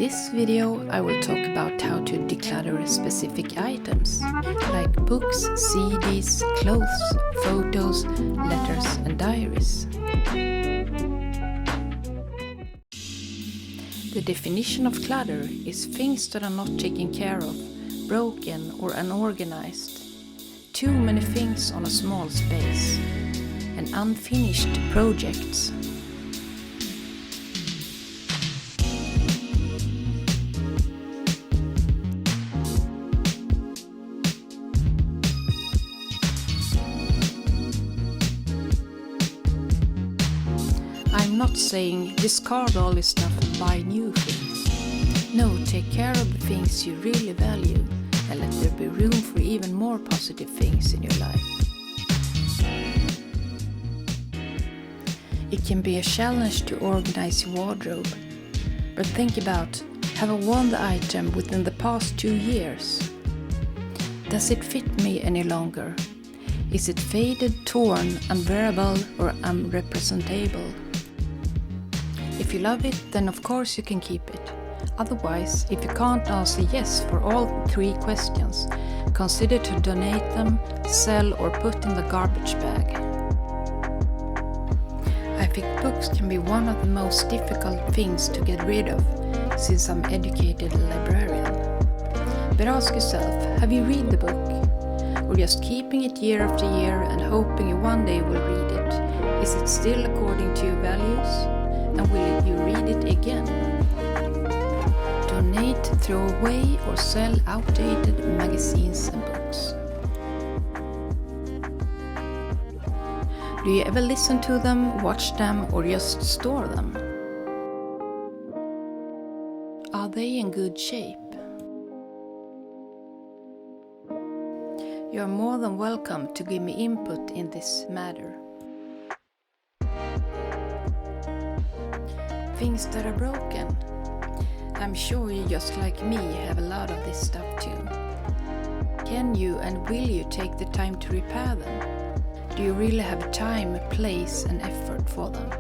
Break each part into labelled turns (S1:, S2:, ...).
S1: this video I will talk about how to declutter specific items like books, CDs, clothes, photos, letters and diaries. The definition of clutter is things that are not taken care of, broken or unorganized. Too many things on a small space and unfinished projects. I'm not saying discard all this stuff and buy new things. No, take care of the things you really value and let there be room for even more positive things in your life. It can be a challenge to organize your wardrobe, but think about, have I worn the item within the past 2 years? Does it fit me any longer? Is it faded, torn, unwearable or unrepresentable? If you love it, then of course you can keep it. Otherwise, if you can't answer yes for all 3 questions, consider to donate them, sell or put in the garbage bag. I think books can be one of the most difficult things to get rid of, since I'm an educated librarian. But ask yourself, have you read the book? Or just keeping it year after year and hoping you one day will read it? Is it still according to your values? And will you read it again? Donate, throw away or sell outdated magazines and books. Do you ever listen to them, watch them or just store them? Are they in good shape? You are more than welcome to give me input in this matter. Things that are broken. I'm sure you, just like me, have a lot of this stuff too. Can you and will you take the time to repair them? Do you really have time, place and effort for them?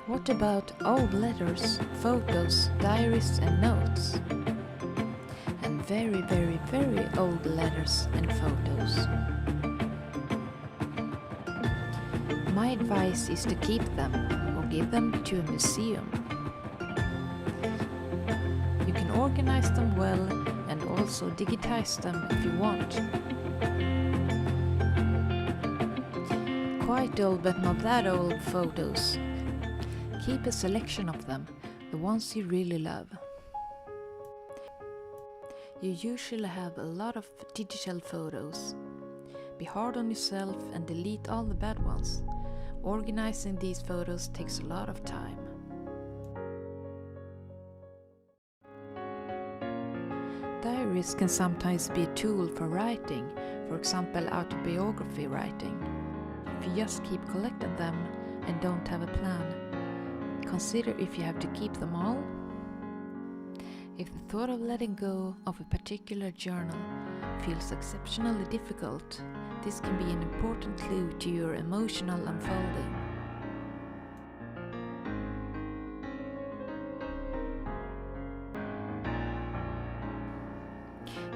S1: What about old letters, photos, diaries and notes? And very, very, very old letters and photos. My advice is to keep them or give them to a museum. You can organize them well and also digitize them if you want. Quite old but not that old photos. Keep a selection of them, the ones you really love. You usually have a lot of digital photos. Be hard on yourself and delete all the bad ones. Organizing these photos takes a lot of time. Diaries can sometimes be a tool for writing, for example autobiography writing. If you just keep collecting them and don't have a plan, consider if you have to keep them all. If the thought of letting go of a particular journal feels exceptionally difficult, this can be an important clue to your emotional unfolding.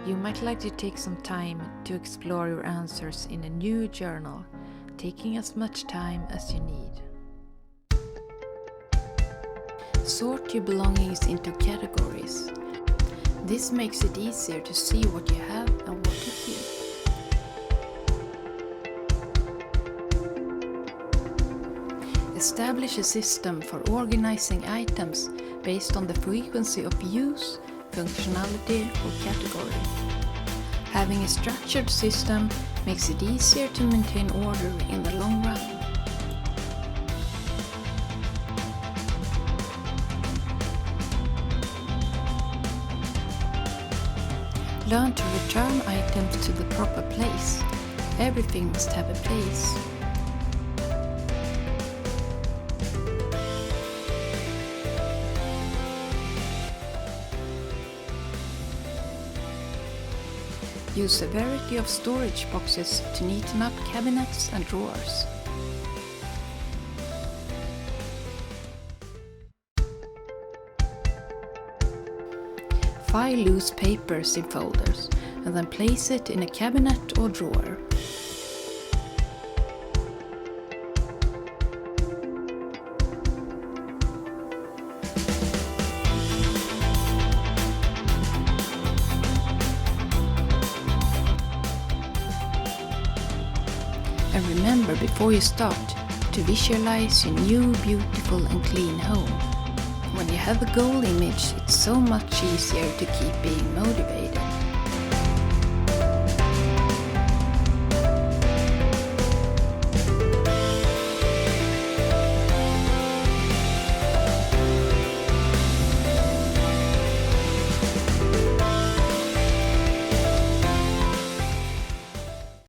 S1: You might like to take some time to explore your answers in a new journal, taking as much time as you need. Sort your belongings into categories. This makes it easier to see what you have and what to keep. Establish a system for organizing items based on the frequency of use, functionality or category. Having a structured system makes it easier to maintain order in the long run. Learn to return items to the proper place. Everything must have a place. Use a variety of storage boxes to neaten up cabinets and drawers. File loose papers in folders and then place it in a cabinet or drawer. And remember before you start to visualize your new, beautiful and clean home. When you have a goal image, it's so much easier to keep being motivated.